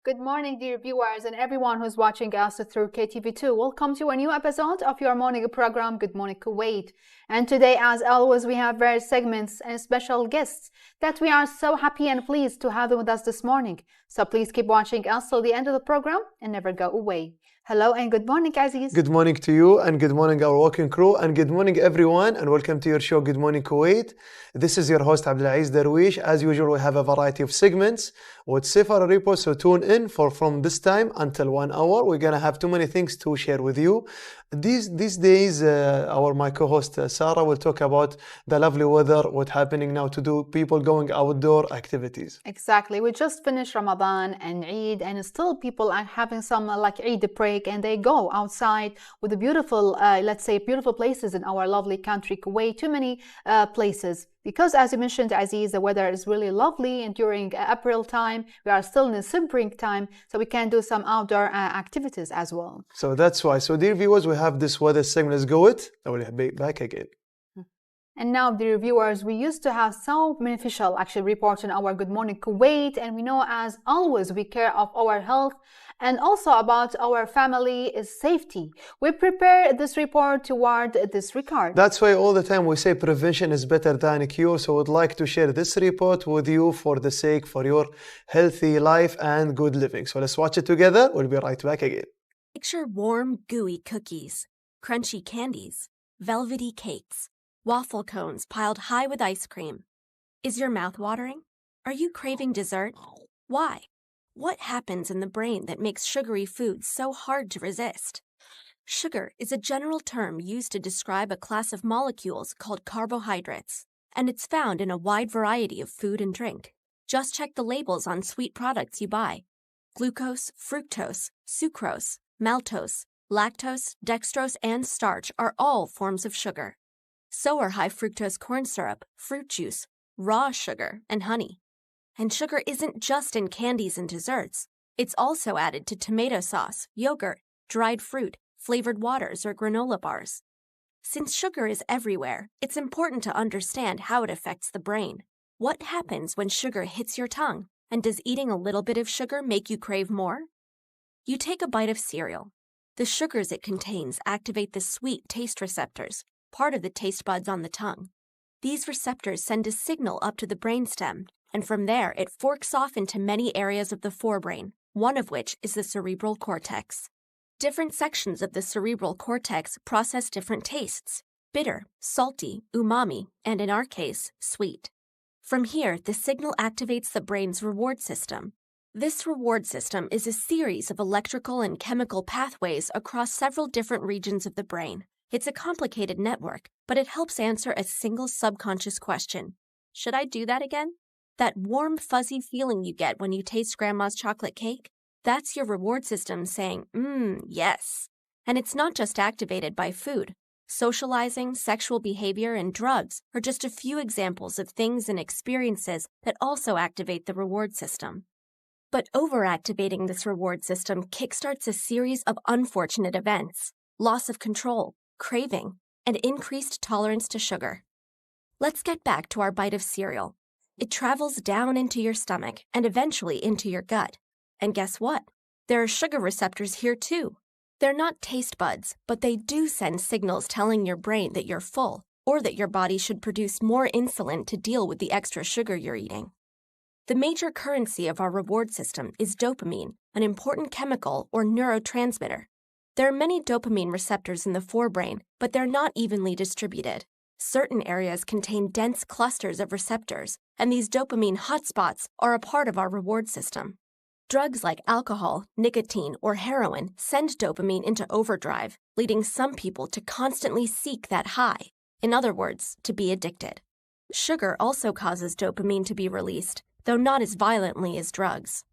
Good morning, dear viewers and everyone who's watching us through KTV2. Welcome to a new episode of your morning program, Good Morning Kuwait. And today, as always, we have various segments and special guests that we are so happy and pleased to have them with us this morning. So please keep watching us till the end of the program and never go away. Hello and good morning, Aziz. Good morning to you and good morning our working crew and good morning everyone and welcome to your show Good Morning Kuwait. This is your host Abdulaziz Darwish. As usual, we have a variety of segments with several reports, so tune in for from this time until 1 hour. We're gonna have too many things to share with you. These days, my co-host Sarah will talk about the lovely weather, what's happening now to do people going outdoor activities. Exactly. We just finished Ramadan and Eid, and still people are having some like Eid break, and they go outside with the beautiful, let's say, beautiful places in our lovely country, Kuwait. Too many places. Because as you mentioned, Aziz, the weather is really lovely, and during April time, we are still in the spring time, so we can do some outdoor activities as well. So that's why. So dear viewers, we have this weather segment. Let's go it. I will be back again. And now, dear viewers, we used to have so beneficial reports in our Good Morning Kuwait, and we know as always we care of our health and also about our family safety. We prepare this report toward this regard. That's why all the time we say prevention is better than cure. So we'd like to share this report with you for the sake for your healthy life and good living. So let's watch it together. We'll be right back again. Picture warm, gooey cookies, crunchy candies, velvety cakes, waffle cones piled high with ice cream. Is your mouth watering? Are you craving dessert? Why? What happens in the brain that makes sugary foods so hard to resist? Sugar is a general term used to describe a class of molecules called carbohydrates, and it's found in a wide variety of food and drink. Just check the labels on sweet products you buy. Glucose, fructose, sucrose, maltose, lactose, dextrose, and starch are all forms of sugar. So are high fructose corn syrup, fruit juice, raw sugar, and honey. And sugar isn't just in candies and desserts. It's also added to tomato sauce, yogurt, dried fruit, flavored waters, or granola bars. Since sugar is everywhere, it's important to understand how it affects the brain. What happens when sugar hits your tongue? And does eating a little bit of sugar make you crave more? You take a bite of cereal. The sugars it contains activate the sweet taste receptors, part of the taste buds on the tongue. These receptors send a signal up to the brainstem, and from there it forks off into many areas of the forebrain, one of which is the cerebral cortex. Different sections of the cerebral cortex process different tastes: bitter, salty, umami, and in our case, sweet. From here, the signal activates the brain's reward system. This reward system is a series of electrical and chemical pathways across several different regions of the brain. It's a complicated network, but it helps answer a single subconscious question. Should I do that again? That warm, fuzzy feeling you get when you taste Grandma's chocolate cake? That's your reward system saying, yes. And it's not just activated by food. Socializing, sexual behavior, and drugs are just a few examples of things and experiences that also activate the reward system. But overactivating this reward system kickstarts a series of unfortunate events: loss of control, craving, and increased tolerance to sugar. Let's get back to our bite of cereal. It travels down into your stomach and eventually into your gut. And guess what? There are sugar receptors here too. They're not taste buds, but they do send signals telling your brain that you're full, or that your body should produce more insulin to deal with the extra sugar you're eating. The major currency of our reward system is dopamine, an important chemical or neurotransmitter. There are many dopamine receptors in the forebrain, but they're not evenly distributed. Certain areas contain dense clusters of receptors, and these dopamine hotspots are a part of our reward system. Drugs like alcohol, nicotine, or heroin send dopamine into overdrive, leading some people to constantly seek that high. In other words, to be addicted. Sugar also causes dopamine to be released, though not as violently as drugs.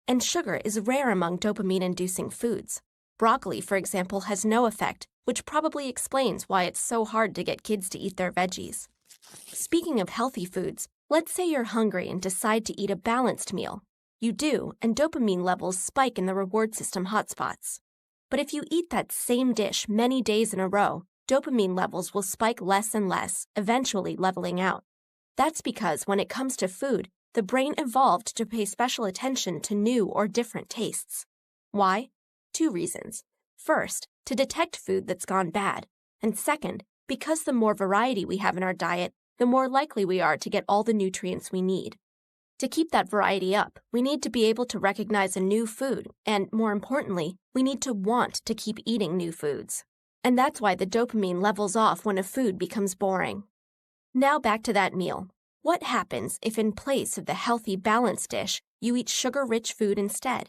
And sugar is rare among dopamine-inducing foods. Broccoli, for example, has no effect, which probably explains why it's so hard to get kids to eat their veggies. Speaking of healthy foods, let's say you're hungry and decide to eat a balanced meal. You do, and dopamine levels spike in the reward system hotspots. But if you eat that same dish many days in a row, dopamine levels will spike less and less, eventually leveling out. That's because when it comes to food, the brain evolved to pay special attention to new or different tastes. Why? 2 reasons. First, to detect food that's gone bad. And second, because the more variety we have in our diet, the more likely we are to get all the nutrients we need. To keep that variety up, we need to be able to recognize a new food, and more importantly, we need to want to keep eating new foods. And that's why the dopamine levels off when a food becomes boring. Now back to that meal. What happens if in place of the healthy, balanced dish, you eat sugar-rich food instead?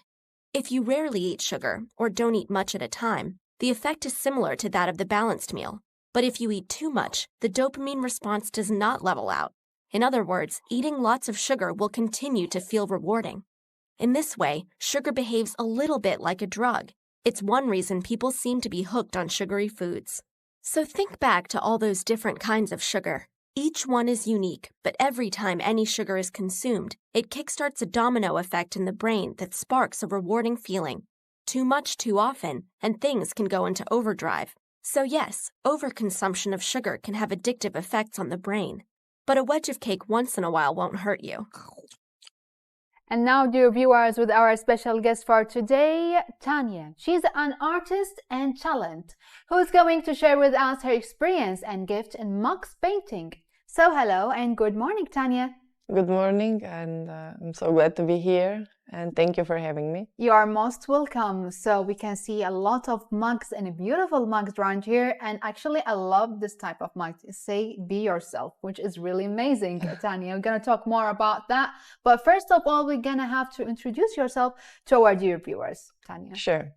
If you rarely eat sugar, or don't eat much at a time, the effect is similar to that of the balanced meal. But if you eat too much, the dopamine response does not level out. In other words, eating lots of sugar will continue to feel rewarding. In this way, sugar behaves a little bit like a drug. It's one reason people seem to be hooked on sugary foods. So think back to all those different kinds of sugar. Each one is unique, but every time any sugar is consumed, it kickstarts a domino effect in the brain that sparks a rewarding feeling. Too much too often, and things can go into overdrive. So yes, overconsumption of sugar can have addictive effects on the brain. But a wedge of cake once in a while won't hurt you. And now, dear viewers, with our special guest for today, Tanya. She's an artist and talent who's going to share with us her experience and gift in mugs painting. So hello and good morning, Tanya. Good morning, and I'm so glad to be here, and thank you for having me. You are most welcome. So we can see a lot of mugs and beautiful mugs around here, and actually I love this type of mug. Say be yourself, which is really amazing, Tanya. We're gonna talk more about that, but first of all, we're gonna have to introduce yourself to our dear viewers, Tanya. Sure.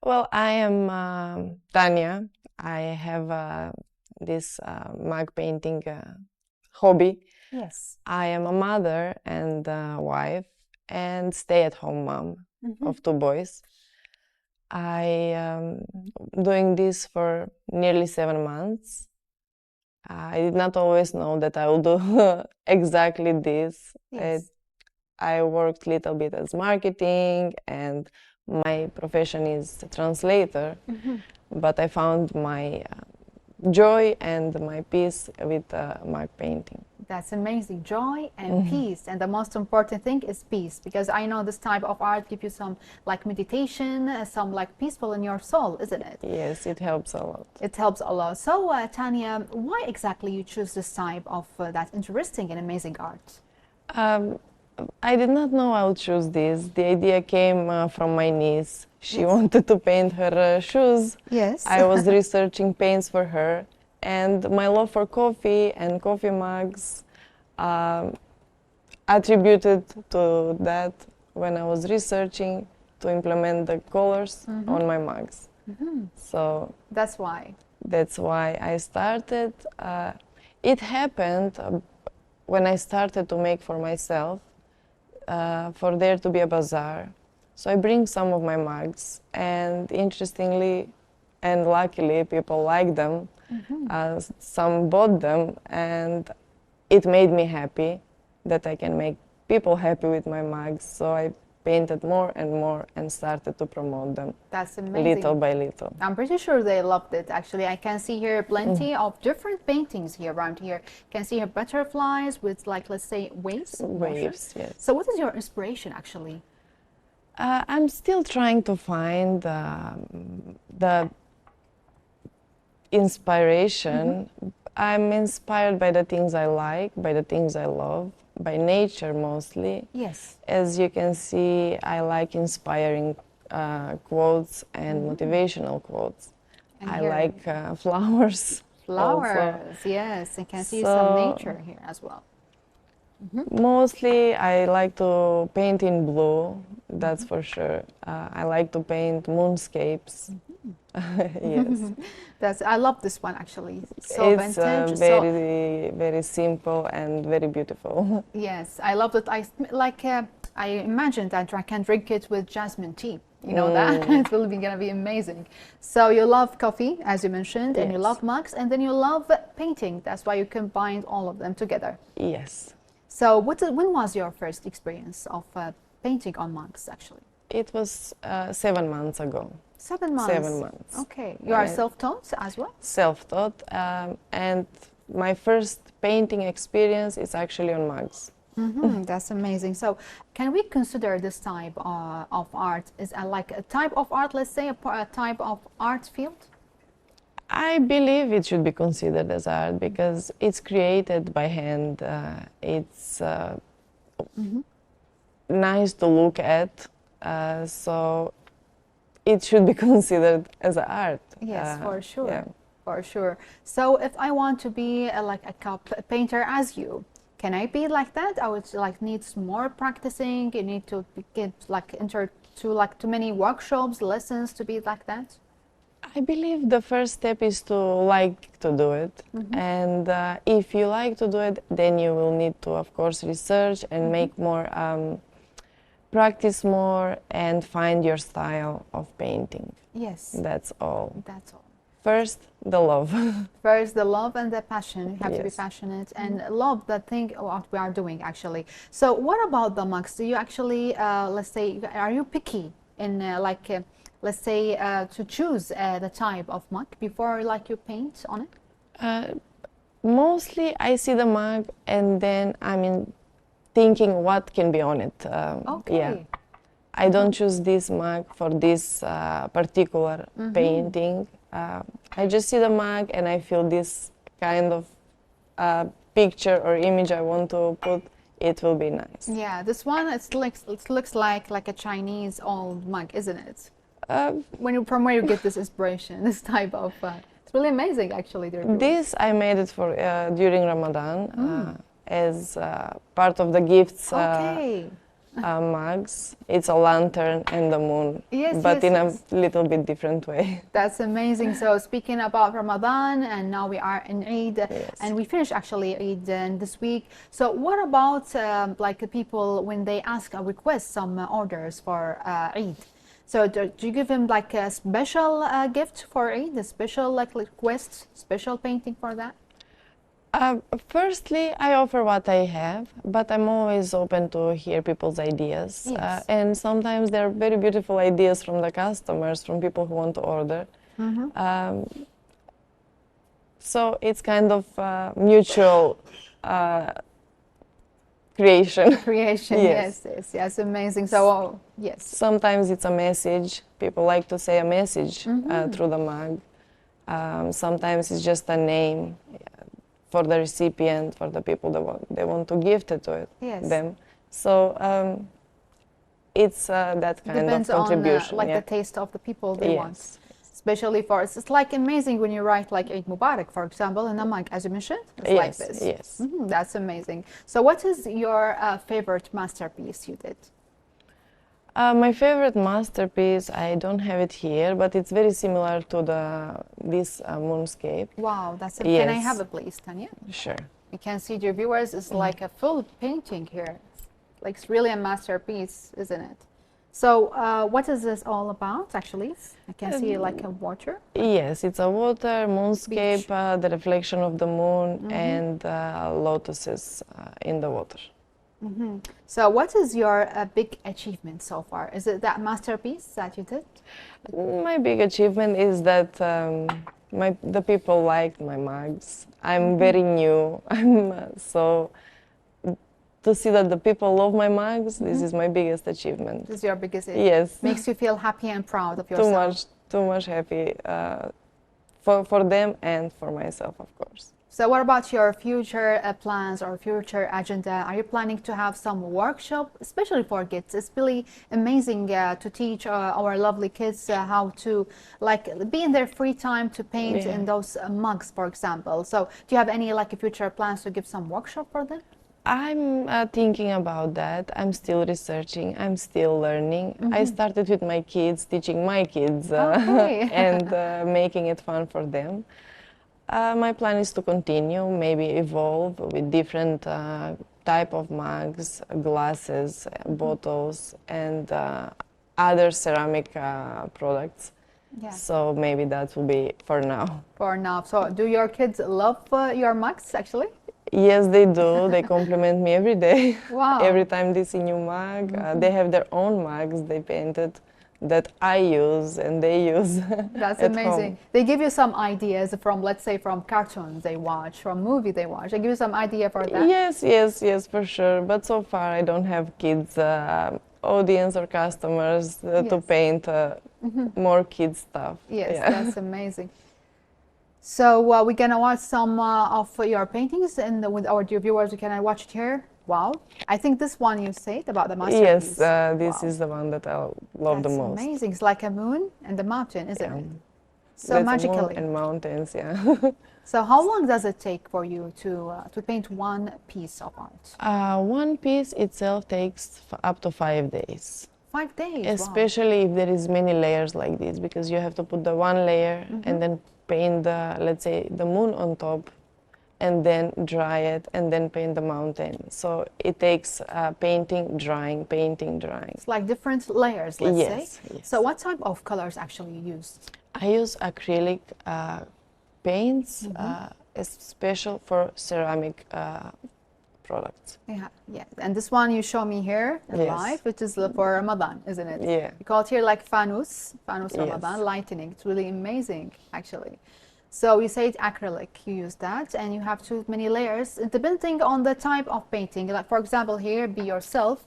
Well, I am Tanya. I have this mug painting hobby. Yes. I am a mother and a wife and stay-at-home mom of 2 boys. I am doing this for nearly 7 months. I did not always know that I will do exactly this. Yes. I worked a little bit as marketing, and my profession is a translator, but I found my joy and my peace with mug painting. That's amazing. Joy and peace. And the most important thing is peace, because I know this type of art gives you some like meditation, some like peaceful in your soul, isn't it? Yes, it helps a lot. It helps a lot. So Tanya, why exactly you choose this type of that interesting and amazing art? I did not know I would choose this. The idea came from my niece. She wanted to paint her shoes. Yes. I was researching paints for her, and my love for coffee and coffee mugs attributed to that when I was researching to implement the colors on my mugs. So that's why. That's why I started. It happened when I started to make for myself, for there to be a bazaar. So I bring some of my mugs, and interestingly and luckily people like them. Some bought them, and it made me happy that I can make people happy with my mugs. So I painted more and more and started to promote them. That's amazing. Little by little. I'm pretty sure they loved it. Actually, I can see here plenty of different paintings here around here. Can see here butterflies with, like, let's say waves. Waves, yes. So what is your inspiration actually? I'm still trying to find the inspiration. I'm inspired by the things I like, by the things I love, by nature mostly. Yes. As you can see, I like inspiring quotes and motivational quotes. And I here- like flowers. Flowers, also. yes. I can see some nature here as well. Mostly I like to paint in blue, that's for sure. I like to paint moonscapes. Yes. I love this one actually. So It's vintage. very, very simple and very beautiful. Yes, I love it. I imagine that I can drink it with jasmine tea. You know that it will be gonna be amazing. So you love coffee, as you mentioned, and you Yes. love mugs, and then you love painting. That's why you combined all of them together. Yes. So when was your first experience of painting on mugs? Actually, It was 7 months ago. 7 months. 7 months. Okay, you are Right. self-taught as well. Self-taught, and my first painting experience is actually on mugs. That's amazing. So, can we consider this type of art is like a type of art, let's say a type of art field? I believe it should be considered as art because it's created by hand. It's nice to look at, so it should be considered as art. Yes, for sure. Yeah. For sure. So, if I want to be like a painter as you, can I be like that? I would like needs more practicing. You need to get like enter to like too many workshops, lessons to be like that. I believe the first step is to like to do it, and if you like to do it, then you will need to, of course, research and make more, practice more, and find your style of painting. Yes, That's all. that's all. First, the love. First, the love and the passion. You have to be Yes. passionate and love the thing what we are doing actually. So, what about the mugs? Do you actually, let's say, are you picky in let's say, to choose the type of mug before like you paint on it? Mostly, I see the mug, and then thinking what can be on it. Okay. Yeah. I don't choose this mug for this particular painting. I just see the mug and I feel this kind of picture or image I want to put. It will be nice. Yeah, this one it looks like a Chinese old mug, isn't it? From where you get this inspiration, this type of it's really amazing actually. This I made it for during Ramadan as part of the gifts. Okay. Mugs. It's a lantern and the moon, Yes, but yes, in yes. a little bit different way. That's amazing. So speaking about Ramadan, and now we are in Eid, Yes. and we finish actually Eid this week. So what about like people when they ask or request some orders for Eid? So do you give them like a special gift for Eid, a special like request, special painting for that? Firstly, I offer what I have, but I'm always open to hear people's ideas. Yes. And sometimes there are very beautiful ideas from the customers, from people who want to order. So it's kind of mutual creation. Creation, Yes. yes, amazing. So yes. Sometimes it's a message. People like to say a message through the mug. Sometimes it's just a name for the recipient, for the people that they want to gift it to it, Yes. them. So it's that kind Depends of contribution. on like yeah. the taste of the people they want. Yes. Especially for it's like amazing when you write like Eid Mubarak, for example, in a mug, as you mentioned, it's like Yes, this. yes. That's amazing. So, what is your favorite masterpiece you did? My favorite masterpiece, I don't have it here, but it's very similar to this moonscape. Wow, that's Can I Yes. have it, please, Tanya? Sure. You can see, dear viewers, it's like a full painting here. Like it's really a masterpiece, isn't it? So, what is this all about? Actually, I can see like a water. Yes, it's a water, moonscape, Beach. the reflection of the moon, and lotuses in the water. So, what is your big achievement so far? Is it that masterpiece that you did? My big achievement is that the people liked my mugs. I'm very new. So to see that the people love my mugs, this is my biggest achievement. This is your biggest. Yes. Makes you feel happy and proud of yourself. Too much happy for them and for myself, of course. So what about your future plans or future agenda? Are you planning to have some workshop, especially for kids? It's really amazing to teach our lovely kids how to like be in their free time to paint in those mugs, for example. So do you have any like future plans to give some workshop for them? I'm thinking about that. I'm still researching. I'm still learning. I started with my kids, teaching my kids Okay. and making it fun for them. My plan is to continue, maybe evolve with different type of mugs, glasses, bottles, and other ceramic products. Yeah. So maybe that will be for now. For now. So do your kids love your mugs actually? Yes, they do. They compliment me every day. Wow. Every time they see new mug, they have their own mugs they painted. that I use and they use. That's at amazing. home. They give you some ideas from, let's say, from cartoons they watch, from movie they watch. They give you some idea for that. Yes, for sure. But so far, I don't have kids, audience or customers to Yes. paint more kids stuff. Yes, Yeah. that's amazing. So we're gonna watch some of your paintings, and with our dear viewers, we can watch it here. Wow, I think this one you said about the masterpiece. Yes, this Wow. is the one that I love That's the most. amazing. It's like a moon and the mountain, isn't Yeah. it? So That's a moon magically. and mountains, yeah. So how long does it take for you to paint one piece of art? One piece itself takes up to 5 days. 5 days. Wow. Especially if there is many layers like this, because you have to put the one layer and then paint the, let's say, the moon on top, and then dry it, and then paint the mountain. So it takes painting, drying, painting, drying. It's like different layers, let's say. Yes. So what type of colors actually you use? I use acrylic paints, special for ceramic products. Yeah. And this one you show me here in Yes. live, which is for Ramadan, isn't it? Yeah. You call it here like fanus Yes. Ramadan, lightening. It's really amazing, actually. So you say it's acrylic, you use that, and you have too many layers, depending on the type of painting. Like, for example, here, be yourself,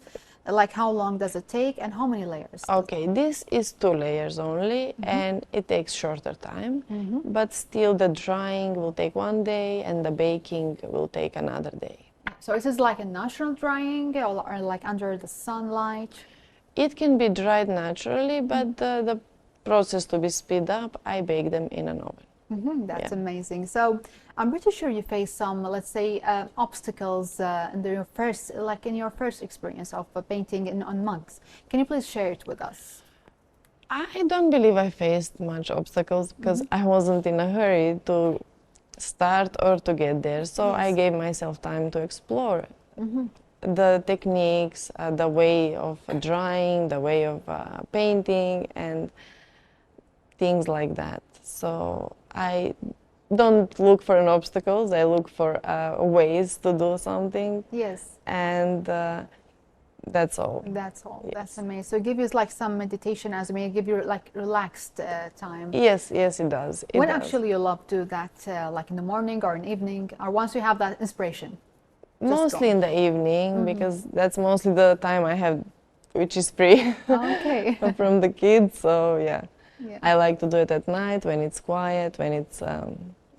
like how long does it take and how many layers? Okay, this is 2 layers only, and it takes shorter time, but still the drying will take 1 day and the baking will take another day. So is this like a natural drying or like under the sunlight? It can be dried naturally, but the process to be speed up, I bake them in an oven. That's Yeah. amazing. So I'm pretty sure you faced some, let's say, obstacles in your first experience of painting on mugs. Can you please share it with us? I don't believe I faced much obstacles because I wasn't in a hurry to start or to get there. So I Yes. gave myself time to explore the techniques, the way of drawing, the way of painting, and things like that. So I don't look for an obstacles. I look for ways to do something, Yes, and that's all. that's all. Yes. That's amazing. So give you like some meditation as me, give you like relaxed time. Yes, it does. It When does. actually you love to do that, like in the morning or in the evening, or once you have that inspiration? Just Mostly go. in the evening, because that's mostly the time I have, which is free Okay. from the kids. So yeah, Yeah. I like to do it at night when it's quiet, when it's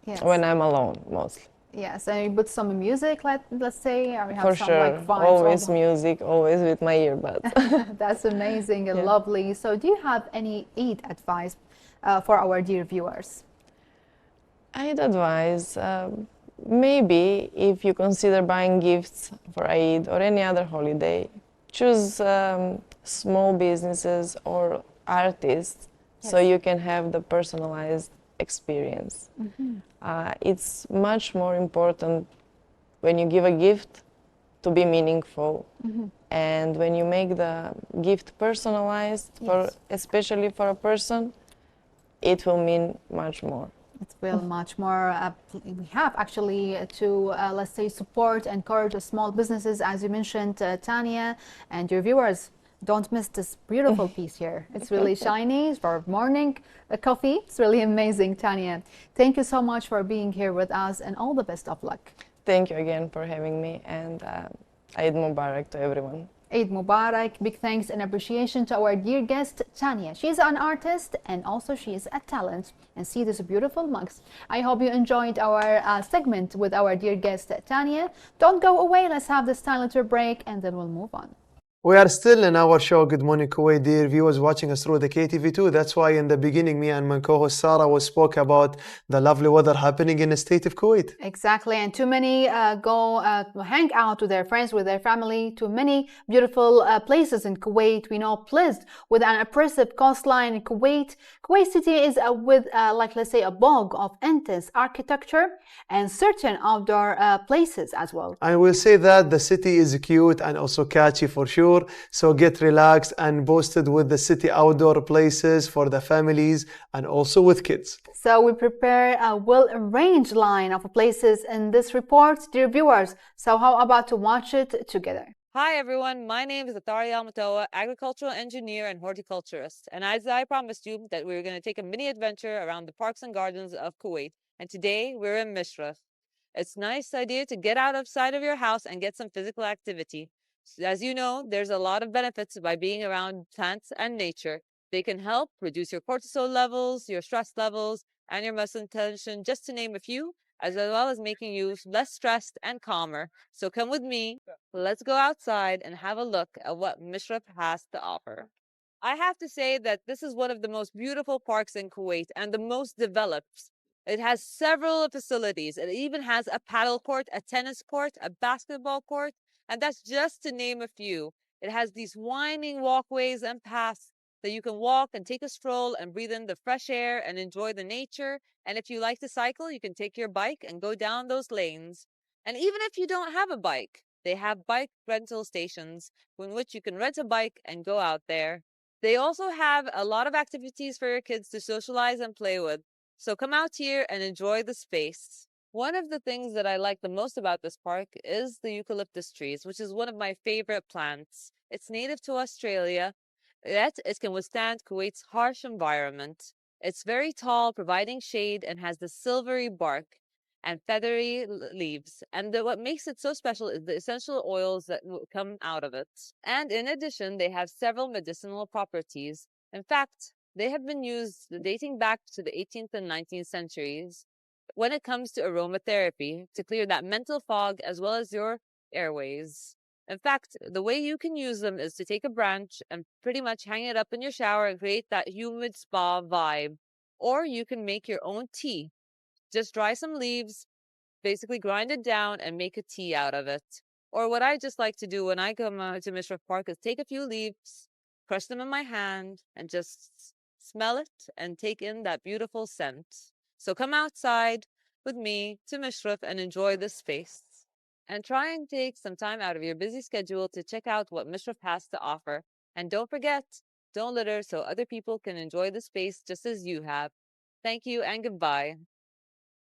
Yes. when I'm alone mostly. Yes, and you put some music, let's say, or you have For some sure, like vibes. always music, always with my earbuds. That's amazing and Yeah. lovely. So do you have any Eid advice for our dear viewers? I'd advise maybe if you consider buying gifts for Eid or any other holiday, choose small businesses or artists so Yes. you can have the personalized experience. It's much more important when you give a gift to be meaningful. And when you make the gift personalized, Yes. especially for a person, it will mean much more. It will much more. We have actually to, let's say, support, encourage small businesses, as you mentioned, Tanya, and your viewers. Don't miss this beautiful piece here. It's really shiny. It's for morning coffee. It's really amazing, Tanya. Thank you so much for being here with us, and all the best of luck. Thank you again for having me, and Eid Mubarak to everyone. Eid Mubarak. Big thanks and appreciation to our dear guest, Tanya. She's an artist and also she is a talent. And see these beautiful mugs. I hope you enjoyed our segment with our dear guest, Tanya. Don't go away. Let's have this silent break and then we'll move on. We are still in our show, Good Morning Kuwait, dear viewers watching us through the KTV2. That's why in the beginning, me and my co-host Sarah spoke about the lovely weather happening in the state of Kuwait. Exactly, and too many go hang out with their friends, with their family, to many beautiful places in Kuwait. We know pleased with an impressive coastline in Kuwait. Kuwait City is with, like let's say, a bog of intense architecture and certain outdoor places as well. I will say that the city is cute and also catchy for sure. So get relaxed and boosted with the city outdoor places for the families and also with kids. So we prepare a well-arranged line of places in this report, dear viewers. So how about to watch it together? Hi everyone, my name is Atari Almatoa, agricultural engineer and horticulturist. And as I promised you that we were going to take a mini adventure around the parks and gardens of Kuwait. And today we're in Mishraf. It's a nice idea to get outside of your house and get some physical activity. As you know, there's a lot of benefits by being around plants and nature. They can help reduce your cortisol levels, your stress levels, and your muscle tension, just to name a few, as well as making you less stressed and calmer. So come with me. Let's go outside and have a look at what Mishraf has to offer. I have to say that this is one of the most beautiful parks in Kuwait and the most developed. It has several facilities. It even has a paddle court, a tennis court, a basketball court, and that's just to name a few. It has these winding walkways and paths that you can walk and take a stroll and breathe in the fresh air and enjoy the nature. And if you like to cycle, you can take your bike and go down those lanes. And even if you don't have a bike, they have bike rental stations in which you can rent a bike and go out there. They also have a lot of activities for your kids to socialize and play with. So come out here and enjoy the space. One of the things that I like the most about this park is the eucalyptus trees, which is one of my favorite plants. It's native to Australia, yet it can withstand Kuwait's harsh environment. It's very tall, providing shade, and has the silvery bark and feathery leaves. And what makes it so special is the essential oils that come out of it. And in addition, they have several medicinal properties. In fact, they have been used dating back to the 18th and 19th centuries when it comes to aromatherapy to clear that mental fog as well as your airways. In fact, the way you can use them is to take a branch and pretty much hang it up in your shower and create that humid spa vibe. Or you can make your own tea. Just dry some leaves, basically grind it down and make a tea out of it. Or what I just like to do when I come to Mishraf Park is take a few leaves, crush them in my hand, and just smell it and take in that beautiful scent. So come outside with me to Mishraf and enjoy this space. And try and take some time out of your busy schedule to check out what Mishraf has to offer. And don't forget, don't litter so other people can enjoy the space just as you have. Thank you and goodbye.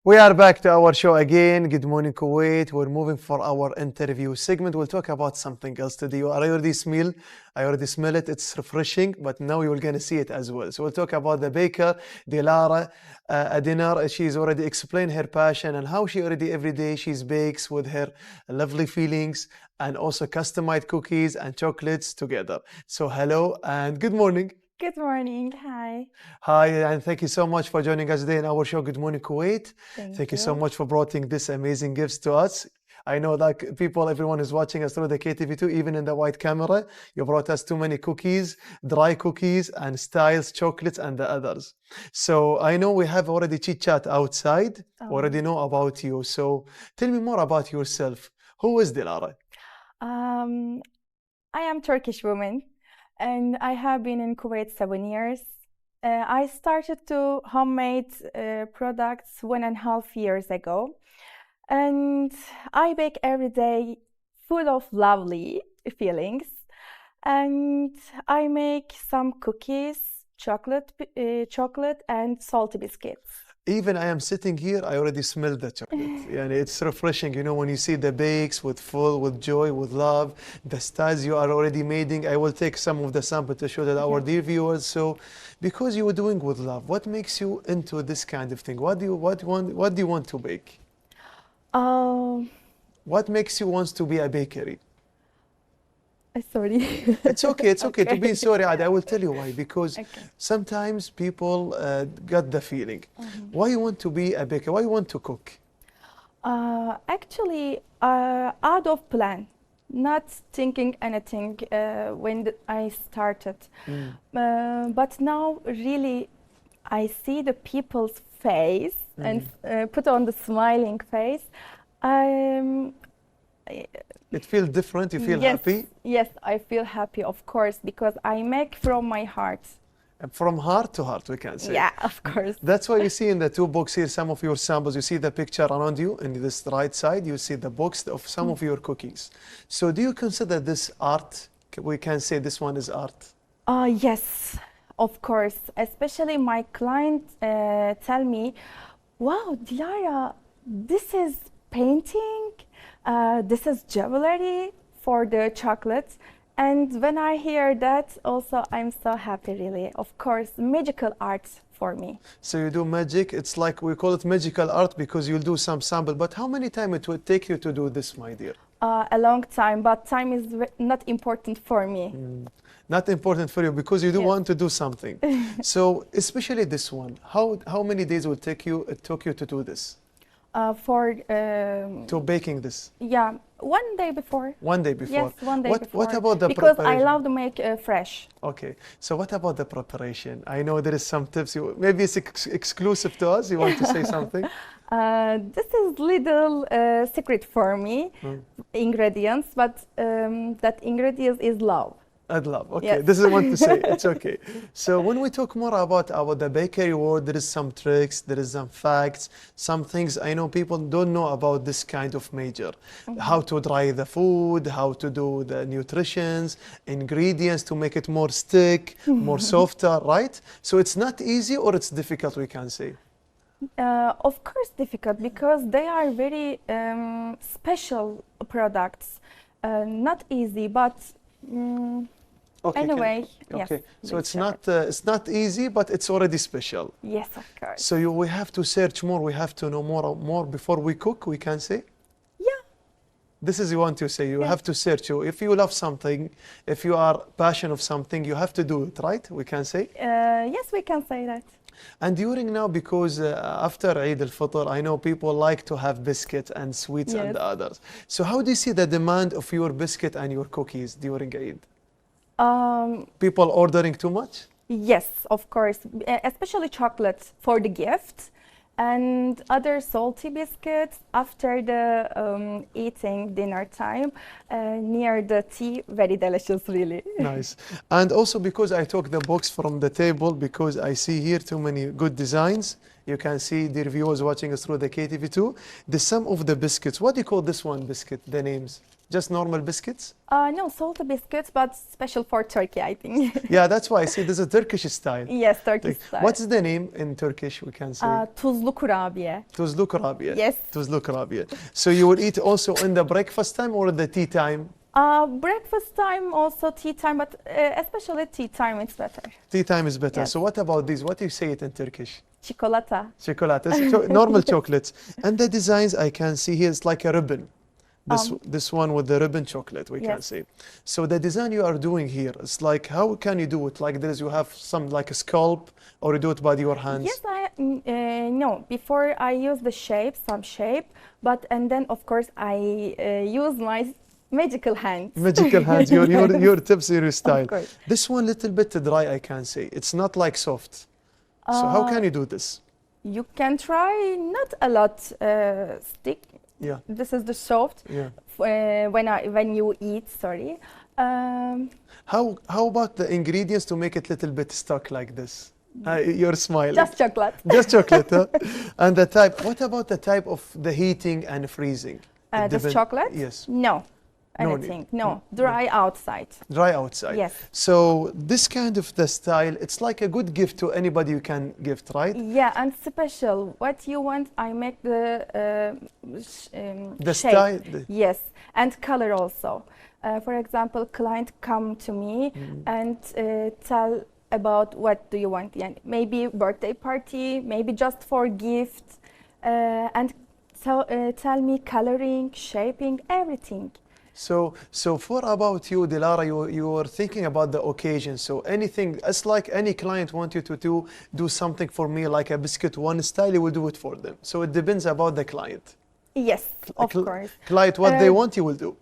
We are back to our show again. Good morning, Kuwait. We're moving for our interview segment. We'll talk about something else today. I already smell it. It's refreshing, but now you're going to see it as well. So we'll talk about the baker, Dilara Adinar. She's already explained her passion and how she already every day she's bakes with her lovely feelings and also customized cookies and chocolates together. So hello and good morning. Good morning. Hi. Hi, and thank you so much for joining us today in our show, Good Morning Kuwait. Thank you so you. much for bringing this amazing gifts to us. I know that everyone is watching us through the KTV2, even in the white camera. You brought us too many cookies, dry cookies, and styles, chocolates, and the others. So I know we have already chit-chat outside, already know about you. So tell me more about yourself. Who is Dilara? I am Turkish woman, and I have been in Kuwait 7 years. I started to homemade products 1.5 years ago, and I bake every day full of lovely feelings. And I make some cookies, chocolate, and salty biscuits. Even I am sitting here, I already smell the chocolate. Yeah, it's refreshing, you know, when you see the bakes with joy, with love, the styles you are already making. I will take some of the sample to show that our dear viewers. So, because you were doing with love, what makes you into this kind of thing? What do you want to bake? What makes you want to be a bakery? Sorry. It's okay to be sorry. I will tell you why. Because sometimes people got the feeling. Why you want to be a baker? Why you want to cook? Actually, out of plan, not thinking anything when I started. But now, really, I see the people's face and put on the smiling face. It feels different. You feel happy? Yes, I feel happy, of course, because I make from my heart. From heart to heart, we can say. Yeah, of course. That's why you see in the two books here some of your samples. You see the picture around you in this right side. You see the box of some of your cookies. So do you consider this art? We can say this one is art. Yes, of course. Especially my client tell me, "Wow, Dilara, this is painting. This is jewelry." for the chocolate. And when I hear that, also I'm so happy, really. Of course, magical art for me. So you do magic. It's like we call it magical art because you'll do some sample. But how many time it would take you to do this, my dear? A long time, but time is not important for me. Not important for you because you do Yes. want to do something. So especially this one, how many days will it took you to do this? To baking this? Yeah, 1 day before. One day before. Yes, 1 day before. What about the because preparation? I love to make fresh. Okay, so what about the preparation? I know there is some tips. Maybe it's exclusive to us. You want to say something? This is little secret for me, ingredients, but that ingredients is love. I'd love. Okay, Yes. this is what to say. It's okay. So when we talk more about the bakery world, there is some tricks, there is some facts, some things I know people don't know about this kind of major. How to dry the food, how to do the nutritions, ingredients to make it more stick, more softer, right? So it's not easy or it's difficult, we can say. Of course difficult because they are very special products. Not easy, but Okay, anyway, okay. yes. So they it's not easy, but it's already special. Yes, of course. So we have to search more. We have to know more before we cook. We can say. Yeah. This is you want to say. You Yeah. have to search. If you love something, if you are passionate of something, you have to do it, right? We can say. Yes, we can say that. And during now, because after Eid al-Fitr, I know people like to have biscuit and sweets and Yes. others. So how do you see the demand of your biscuit and your cookies during Eid? People ordering too much? Yes, of course, especially chocolate for the gift and other salty biscuits after the eating dinner time near the tea. Very delicious, really. Nice. And also because I took the box from the table, because I see here too many good designs. You can see the viewers watching us through the KTV2. The some of the biscuits. What do you call this one biscuit? The names? Just normal biscuits? No, salty biscuits, but special for Turkey, I think. Yeah, that's why I see there's a Turkish style. Yes, Turkish style. What's the name in Turkish? We can say. Tuzlu kurabiye. Tuzlu kurabiye. Yes. Tuzlu kurabiye. So you will eat also in the breakfast time or the tea time? Breakfast time, also tea time, but especially tea time, it's better. Tea time is better. Yes. So what about these? What do you say it in Turkish? Çikolata. Chocolate. Normal chocolates. And the designs I can see here is like a ribbon. This one with the ribbon chocolate, we can Yes. say. So the design you are doing here, it's like, how can you do it? Like this, you have some like a sculpt, or you do it by your hands? Yes, no. Before I use the shape, some shape, and then of course I use my magical hands. Magical hands, your tips, your style. course. This one little bit dry, I can say. It's not like soft. So how can you do this? You can try not a lot stick. Yeah. This is the soft. Yeah. When you eat, sorry. How about the ingredients to make it little bit stuck like this? You're smiling. Just chocolate. Just chocolate, huh? And the type, what about the type of the heating and freezing? It This depend- chocolate? Yes. No. No Anything. need. No. Dry outside. Dry outside. Yes. So this kind of the style, it's like a good gift to anybody you can gift, right? Yeah, and special. What you want, I make the The shape. style. Yes, and color also. For example, client come to me and tell about what do you want. Yeah, maybe birthday party, maybe just for gift, and tell me coloring, shaping, everything. So for about you, Dilara, you were thinking about the occasion. So anything, it's like any client want you to do something for me, like a biscuit, one style, you will do it for them. So it depends about the client. Yes, of course. Client, what they want, you will do.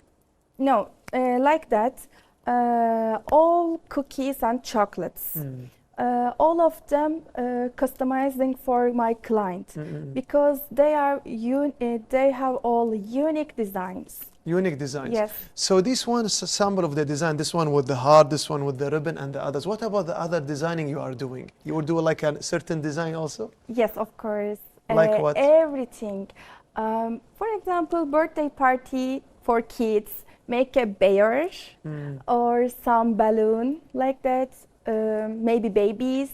No, like that. All cookies and chocolates. All of them customizing for my client because they have all unique designs. Unique designs. Yes. So this one is a sample of the design. This one with the heart, this one with the ribbon, and the others. What about the other designing you are doing? You will do like a certain design also? Yes, of course. Like what? Everything. For example, birthday party for kids. Make a bear or some balloon like that. Maybe babies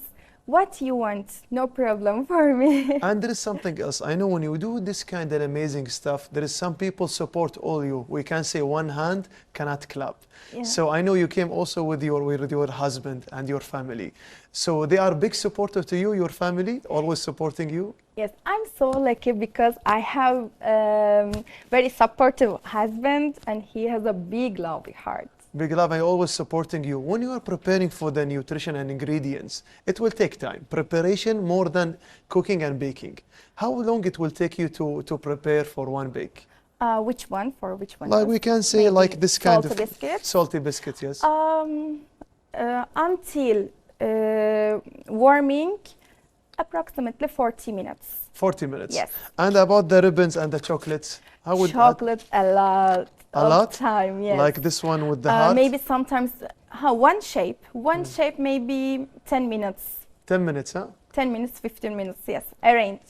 what you want, no problem for me. And there is something else. I know when you do this kind of amazing stuff, there is some people support all you. We can say one hand cannot clap. Yeah. So I know you came also with your husband and your family. So they are big supporter to you, your family, always supporting you. Yes, I'm so lucky because I have very supportive husband and he has a big lovely heart. Big love, I always supporting you. When you are preparing for the nutrition and ingredients, it will take time. Preparation more than cooking and baking. How long it will take you to prepare for one bake? Which one? For which one? Like we can say Maybe like this kind salty of biscuit? salty biscuit, yes. Until warming, approximately 40 minutes. 40 minutes. Yes. And about the ribbons and the chocolates, how would Chocolate a lot. A of lot? time, yes. like this one with the heart? Maybe sometimes one shape. One shape maybe 10 minutes. 10 minutes, huh? 10 minutes, 15 minutes, yes. Arrange.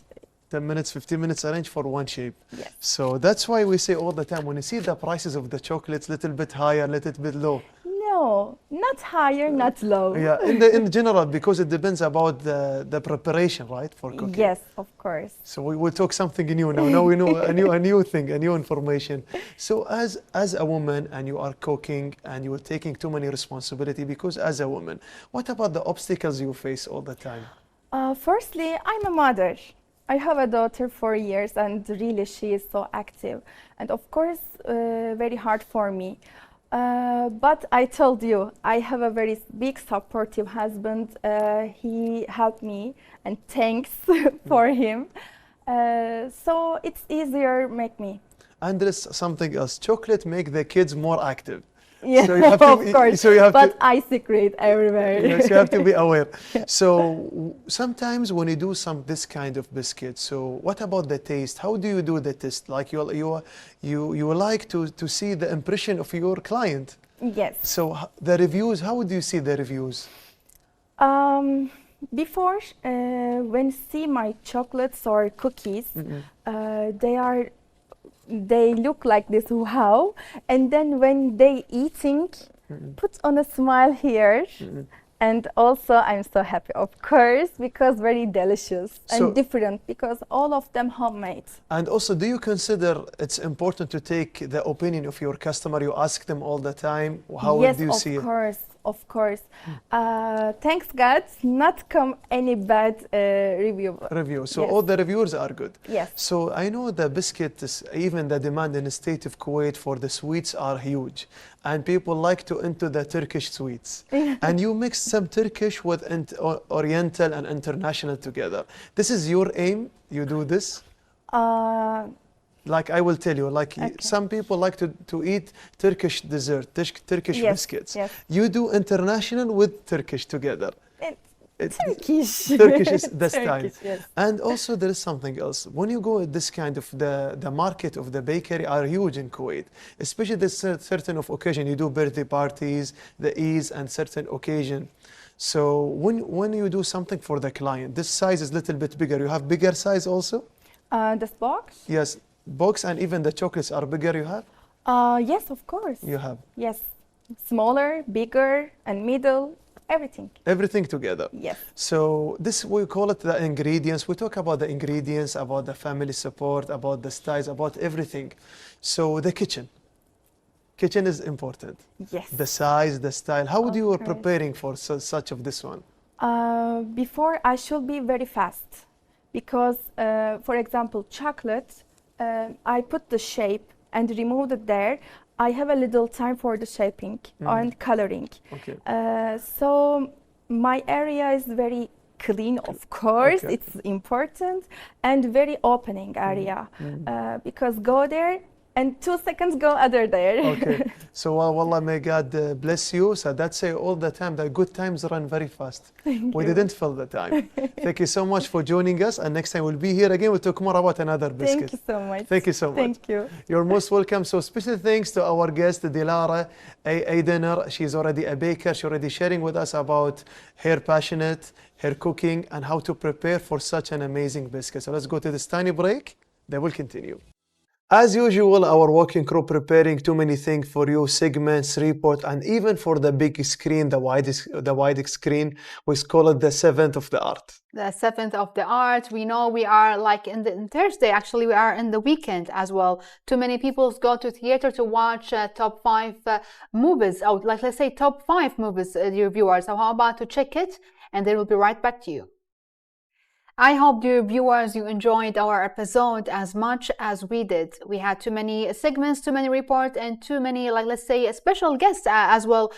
10 minutes, 15 minutes arrange for one shape. Yes. So that's why we say all the time, when you see the prices of the chocolates, little bit higher, little bit low. No, not higher, not low. Yeah, in general, because it depends about the preparation, right, for cooking. Yes, of course. So we will talk something new now. Now we know a new thing, a new information. So as a woman, and you are cooking, and you are taking too many responsibility, because as a woman, what about the obstacles you face all the time? Firstly, I'm a mother. I have a daughter 4 years, and really she is so active. And of course, very hard for me. But I told you, I have a very big supportive husband. He helped me, and thanks for him. So it's easier make me. And there is something else. Chocolate make the kids more active. Yeah, So you have to, of course. so you have But to, I secret everywhere. yes, you have to be aware. So sometimes when you do this kind of biscuit, so what about the taste? How do you do the taste? Like you like to see the impression of your client. Yes. So the reviews, how would you see the reviews? Before, when see my chocolates or cookies, they look like this, wow. And then when they eating, put on a smile here. And also I'm so happy, of course, because very delicious So- and different, because all of them homemade. And also, do you consider it's important to take the opinion of your customer? You ask them all the time, how Yes, do you see of it? course, of course. Thanks God, not come any bad review. Review. So Yes. all the reviewers are good. Yes. So I know the biscuit, even the demand in the state of Kuwait for the sweets are huge, and people like to into the Turkish sweets. And you mix some Turkish with Oriental and international together. This is your aim. You do this. Like I will tell you, like some people like to eat Turkish dessert, Turkish Yes, biscuits. yes. You do international with Turkish together. Turkish. Turkish is the style. Turkish, yes. And also there is something else. When you go at this kind of the market of the bakery are huge in Kuwait, especially the certain of occasion. You do birthday parties, the Eids and certain occasion. So when you do something for the client, this size is a little bit bigger. You have bigger size also? This box? Yes, box, and even the chocolates are bigger you have? Yes, of course. You have. Yes. Smaller, bigger, and middle, everything. Everything together. Yes. So this, we call it the ingredients. We talk about the ingredients, about the family support, about the styles, about everything. So the kitchen. Kitchen is important. Yes. The size, the style. How would you were Okay. preparing for such of this one? Before, I should be very fast because, for example, chocolate, I put the shape and remove it there. I have a little time for the shaping and coloring. Okay. So my area is very clean, of course, Okay. it's important, and very opening area because go there and 2 seconds go other there. Okay. So wallah, may God bless you. So that's say all the time that good times run very fast. We didn't fill the time. Thank you so much for joining us. And next time we'll be here again. We'll talk more about another biscuit. Thank you so much. Thank you so much. Thank you. You're most welcome. So special thanks to our guest, Dilara Aidener. She's already a baker. She's already sharing with us about her passionate, her cooking, and how to prepare for such an amazing biscuit. So let's go to this tiny break. Then we'll continue. As usual, our working crew preparing too many things for you, segments, report, and even for the big screen, the wide screen. We call it the seventh of the art. The seventh of the art. We know we are like in Thursday, actually we are in the weekend as well. Too many people go to theater to watch top 5 movies, or like let's say top 5 movies, dear viewers. So how about to check it, and then we'll be right back to you. I hope, dear viewers, you enjoyed our episode as much as we did. We had too many segments, too many reports, and too many, like let's say, special guests as well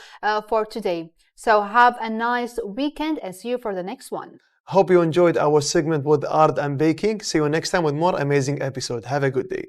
for today. So have a nice weekend and see you for the next one. Hope you enjoyed our segment with art and baking. See you next time with more amazing episode. Have a good day.